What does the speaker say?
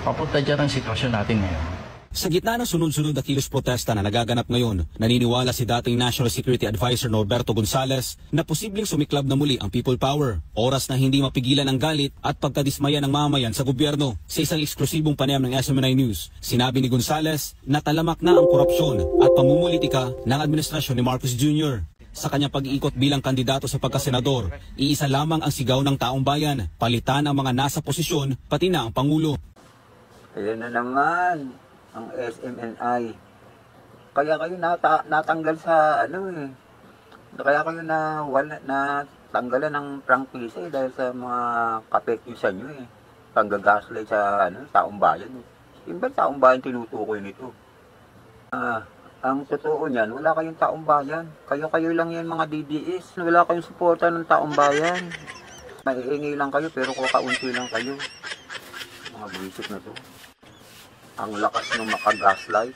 papunta dyan ang sitwasyon natin ngayon. Sa gitna ng sunod-sunod na kilos protesta na nagaganap ngayon, naniniwala si dating National Security Advisor Norberto Gonzales na posibleng sumiklab na muli ang people power. Oras na hindi mapigilan ang galit at pagkadismaya ng mamayan sa gobyerno. Sa isang eksklusibong panayam ng SMNI News, sinabi ni Gonzales na talamak na ang korupsyon at pamumulitika ng administrasyon ni Marcos Jr. Sa kanyang pag-iikot bilang kandidato sa pagkasenador, iisa lamang ang sigaw ng taong bayan, palitan ang mga nasa posisyon, pati na ang Pangulo. Ayan na naman ang SMNI. Kaya kayo natanggal sa kaya kayo natanggalan ng prangkisa dahil sa mga kapektusan nyo panggagaslight sa taong bayan. Yung ba taong bayan tinutukoy nito? Ang totoo niyan, wala kayong taong bayan. Kayo lang yan mga DDS. Wala kayong suporta ng taong bayan. Maiingi lang kayo pero kakaunti lang kayo. Mga buwisit na to. Ang lakas ng makagaslight.